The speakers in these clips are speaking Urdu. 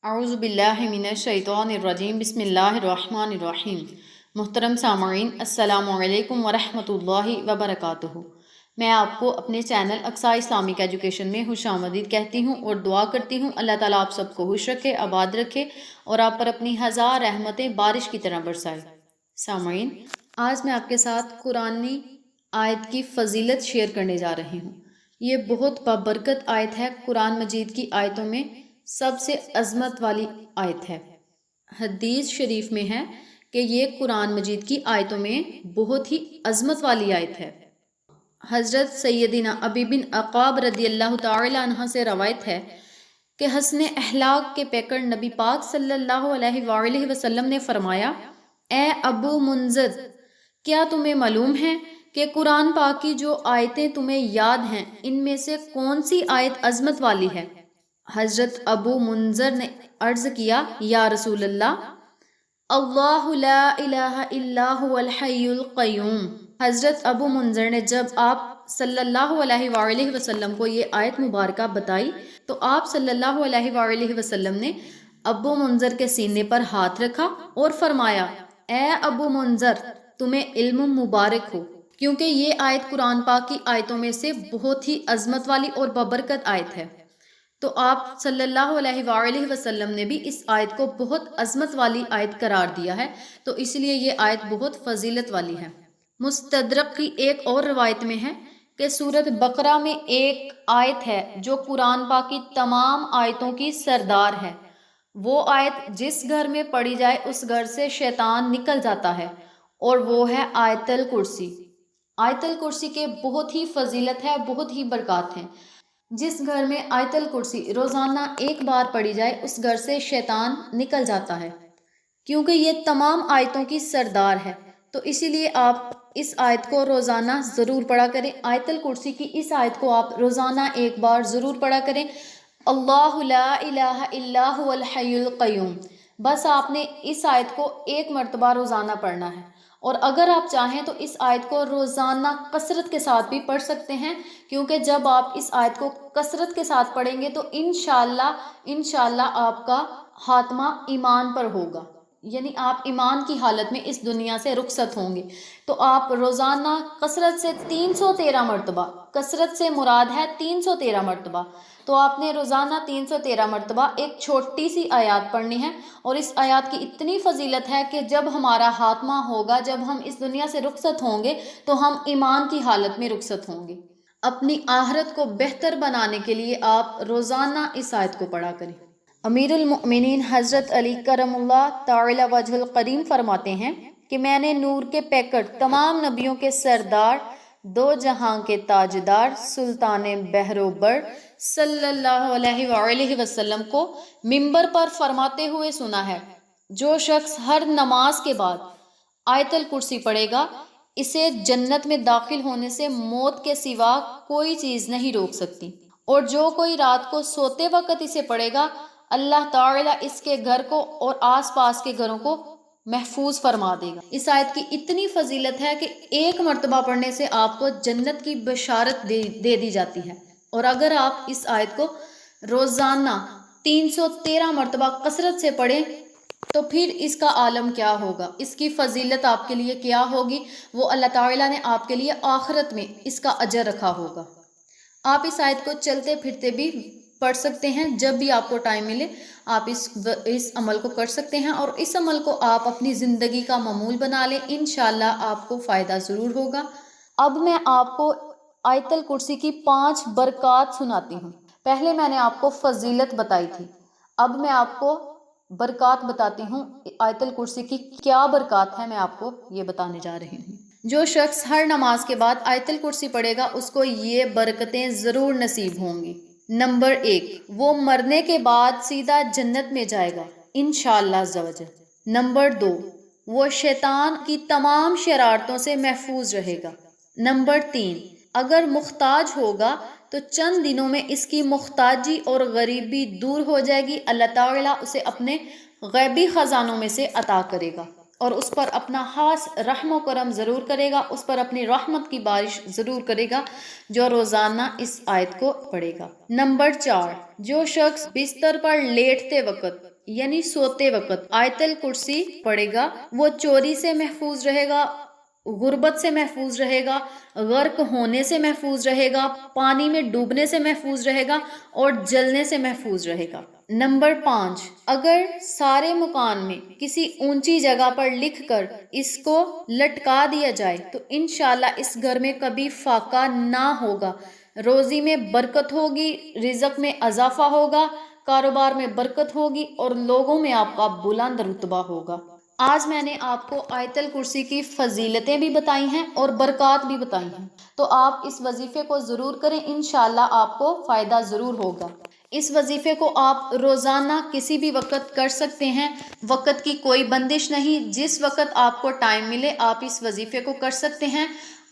اعوذ باللہ من الشیطان الرجیم بسم اللہ الرحمن الرحیم۔ محترم سامعین، السلام علیکم ورحمۃ اللہ وبرکاتہ۔ میں آپ کو اپنے چینل اقصیٰ اسلامک ایجوکیشن میں خوش آمدید کہتی ہوں اور دعا کرتی ہوں اللہ تعالیٰ آپ سب کو خوش رکھے، آباد رکھے اور آپ پر اپنی ہزار رحمتیں بارش کی طرح برسائے۔ سامعین، آج میں آپ کے ساتھ قرآنی آیت کی فضیلت شیئر کرنے جا رہی ہوں۔ یہ بہت بابرکت آیت ہے، قرآن مجید کی آیتوں میں سب سے عظمت والی آیت ہے۔ حدیث شریف میں ہے کہ یہ قرآن مجید کی آیتوں میں بہت ہی عظمت والی آیت ہے۔ حضرت سیدنا ابی بن عقاب رضی اللہ تعالی عنہ سے روایت ہے کہ حسن اخلاق کے پیکر نبی پاک صلی اللہ علیہ وآلہ وسلم نے فرمایا، اے ابو منذر، کیا تمہیں معلوم ہے کہ قرآن پاک کی جو آیتیں تمہیں یاد ہیں ان میں سے کون سی آیت عظمت والی ہے؟ حضرت ابو منذر نے عرض کیا، یا رسول اللہ، اللہ لا الہ الا هو الحی القیوم۔ حضرت ابو منذر نے جب آپ صلی اللہ علیہ وآلہ وسلم کو یہ آیت مبارکہ بتائی تو آپ صلی اللہ علیہ وآلہ وسلم نے ابو منذر کے سینے پر ہاتھ رکھا اور فرمایا، اے ابو منذر، تمہیں علم مبارک ہو، کیونکہ یہ آیت قرآن پاک کی آیتوں میں سے بہت ہی عظمت والی اور بابرکت آیت ہے۔ تو آپ صلی اللہ علیہ وآلہ وسلم نے بھی اس آیت کو بہت عظمت والی آیت قرار دیا ہے، تو اس لیے یہ آیت بہت فضیلت والی ہے۔ مستدرک کی ایک اور روایت میں ہے کہ سورۃ بقرہ میں ایک آیت ہے جو قرآن پاک کی تمام آیتوں کی سردار ہے۔ وہ آیت جس گھر میں پڑھی جائے اس گھر سے شیطان نکل جاتا ہے، اور وہ ہے آیت الکرسی۔ آیت الکرسی کے بہت ہی فضیلت ہے، بہت ہی برکات ہیں۔ جس گھر میں آیت الکرسی روزانہ ایک بار پڑھی جائے اس گھر سے شیطان نکل جاتا ہے، کیونکہ یہ تمام آیتوں کی سردار ہے۔ تو اسی لیے آپ اس آیت کو روزانہ ضرور پڑھا کریں۔ آیت الکرسی کی اس آیت کو آپ روزانہ ایک بار ضرور پڑھا کریں، اللہ لا الہ الا هو الحی القیوم۔ بس آپ نے اس آیت کو ایک مرتبہ روزانہ پڑھنا ہے، اور اگر آپ چاہیں تو اس آیت کو روزانہ کثرت کے ساتھ بھی پڑھ سکتے ہیں، کیونکہ جب آپ اس آیت کو کثرت کے ساتھ پڑھیں گے تو انشاءاللہ آپ کا خاتمہ ایمان پر ہوگا، یعنی آپ ایمان کی حالت میں اس دنیا سے رخصت ہوں گے۔ تو آپ روزانہ کثرت سے 313 مرتبہ، کثرت سے مراد ہے 313 مرتبہ، تو آپ نے روزانہ 313 مرتبہ ایک چھوٹی سی آیات پڑھنی ہے، اور اس آیات کی اتنی فضیلت ہے کہ جب ہمارا خاتمہ ہوگا، جب ہم اس دنیا سے رخصت ہوں گے تو ہم ایمان کی حالت میں رخصت ہوں گے۔ اپنی آخرت کو بہتر بنانے کے لیے آپ روزانہ اس آیت کو پڑھا کریں۔ امیر المؤمنین حضرت علی کرم اللہ تعالی وجہ الکریم فرماتے ہیں کہ میں نے نور کے پیکر، تمام نبیوں کے سردار، دو جہاں کے تاجدار، سلطان بحر و بر صلی اللہ علیہ وآلہ وسلم کو منبر پر فرماتے ہوئے سنا ہے، جو شخص ہر نماز کے بعد آیت الکرسی پڑھے گا، اسے جنت میں داخل ہونے سے موت کے سوا کوئی چیز نہیں روک سکتی، اور جو کوئی رات کو سوتے وقت اسے پڑھے گا، اللہ تعالیٰ اس کے گھر کو اور آس پاس کے گھروں کو محفوظ فرما دے گا۔ اس آیت کی اتنی فضیلت ہے کہ ایک مرتبہ پڑھنے سے آپ کو جنت کی بشارت دے دی جاتی ہے، اور اگر آپ اس آیت کو روزانہ 313 مرتبہ کثرت سے پڑھیں تو پھر اس کا عالم کیا ہوگا، اس کی فضیلت آپ کے لیے کیا ہوگی، وہ اللہ تعالیٰ نے آپ کے لیے آخرت میں اس کا اجر رکھا ہوگا۔ آپ اس آیت کو چلتے پھرتے بھی پڑھ سکتے ہیں، جب بھی آپ کو ٹائم ملے آپ اس عمل کو کر سکتے ہیں، اور اس عمل کو آپ اپنی زندگی کا معمول بنا لیں، انشاءاللہ آپ کو فائدہ ضرور ہوگا۔ اب میں آپ کو آیت الکرسی کی 5 برکات سناتی ہوں۔ پہلے میں نے آپ کو فضیلت بتائی تھی، اب میں آپ کو برکات بتاتی ہوں۔ آیت الکرسی کی کیا برکات ہے میں آپ کو یہ بتانے جا رہی ہوں۔ جو شخص ہر نماز کے بعد آیت الکرسی پڑھے گا اس کو یہ برکتیں ضرور نصیب ہوں گی۔ نمبر 1، وہ مرنے کے بعد سیدھا جنت میں جائے گا انشاءاللہ عز و جل۔ نمبر 2، وہ شیطان کی تمام شرارتوں سے محفوظ رہے گا۔ نمبر 3، اگر محتاج ہوگا تو چند دنوں میں اس کی محتاجی اور غریبی دور ہو جائے گی، اللہ تعالیٰ اسے اپنے غیبی خزانوں میں سے عطا کرے گا، اور اس پر اپنا خاص رحم و کرم ضرور کرے گا، اس پر اپنی رحمت کی بارش ضرور کرے گا جو روزانہ اس آیت کو پڑھے گا۔ نمبر 4، جو شخص بستر پر لیٹتے وقت یعنی سوتے وقت آیت الکرسی پڑھے گا، وہ چوری سے محفوظ رہے گا، غربت سے محفوظ رہے گا، غرق ہونے سے محفوظ رہے گا، پانی میں ڈوبنے سے محفوظ رہے گا اور جلنے سے محفوظ رہے گا۔ نمبر 5، اگر سارے مکان میں کسی اونچی جگہ پر لکھ کر اس کو لٹکا دیا جائے تو انشاءاللہ اس گھر میں کبھی فاقہ نہ ہوگا، روزی میں برکت ہوگی، رزق میں اضافہ ہوگا، کاروبار میں برکت ہوگی اور لوگوں میں آپ کا بلند رتبہ ہوگا۔ آج میں نے آپ کو آیت الکرسی کی فضیلتیں بھی بتائی ہیں اور برکات بھی بتائی ہیں، تو آپ اس وظیفے کو ضرور کریں، انشاءاللہ آپ کو فائدہ ضرور ہوگا۔ اس وظیفے کو آپ روزانہ کسی بھی وقت کر سکتے ہیں، وقت کی کوئی بندش نہیں، جس وقت آپ کو ٹائم ملے آپ اس وظیفے کو کر سکتے ہیں۔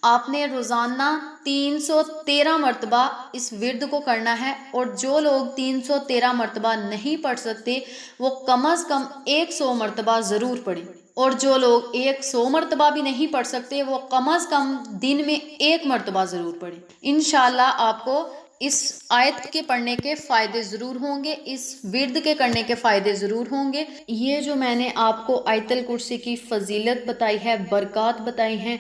آپ نے روزانہ 313 مرتبہ اس ورد کو کرنا ہے، اور جو لوگ 313 مرتبہ نہیں پڑھ سکتے وہ کم از کم 100 مرتبہ ضرور پڑھیں، اور جو لوگ 100 مرتبہ بھی نہیں پڑھ سکتے وہ کم از کم دن میں 1 مرتبہ ضرور پڑھیں۔ انشاءاللہ آپ کو اس آیت کے پڑھنے کے فائدے ضرور ہوں گے، اس ورد کے کرنے کے فائدے ضرور ہوں گے۔ یہ جو میں نے آپ کو آیت الکرسی کی فضیلت بتائی ہے، برکات بتائی ہیں،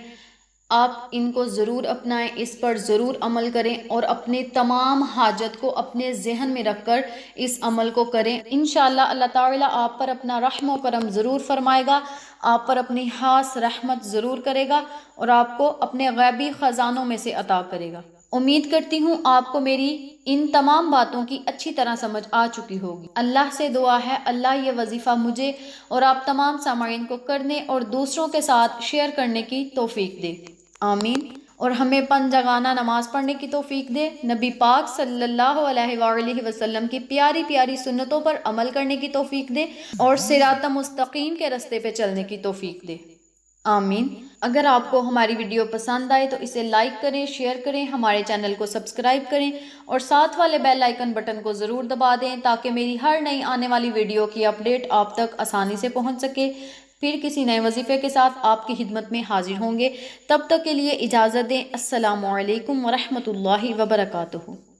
آپ ان کو ضرور اپنائیں، اس پر ضرور عمل کریں اور اپنے تمام حاجت کو اپنے ذہن میں رکھ کر اس عمل کو کریں۔ انشاءاللہ اللہ تعالیٰ آپ پر اپنا رحم و کرم ضرور فرمائے گا، آپ پر اپنی خاص رحمت ضرور کرے گا اور آپ کو اپنے غیبی خزانوں میں سے عطا کرے گا۔ امید کرتی ہوں آپ کو میری ان تمام باتوں کی اچھی طرح سمجھ آ چکی ہوگی۔ اللہ سے دعا ہے اللہ یہ وظیفہ مجھے اور آپ تمام سامعین کو کرنے اور دوسروں کے ساتھ شیئر کرنے کی توفیق دے، آمین۔ اور ہمیں 5 جگانہ نماز پڑھنے کی توفیق دے، نبی پاک صلی اللہ علیہ وآلہ وسلم کی پیاری پیاری سنتوں پر عمل کرنے کی توفیق دے اور صراط مستقیم کے رستے پہ چلنے کی توفیق دے، آمین۔ اگر آپ کو ہماری ویڈیو پسند آئے تو اسے لائک کریں، شیئر کریں، ہمارے چینل کو سبسکرائب کریں اور ساتھ والے بیل آئیکن بٹن کو ضرور دبا دیں تاکہ میری ہر نئی آنے والی ویڈیو کی اپڈیٹ آپ تک آسانی سے پہنچ سکے۔ پھر کسی نئے وظیفے کے ساتھ آپ کی خدمت میں حاضر ہوں گے، تب تک کے لیے اجازت دیں۔ السلام علیکم ورحمۃ اللہ وبرکاتہ۔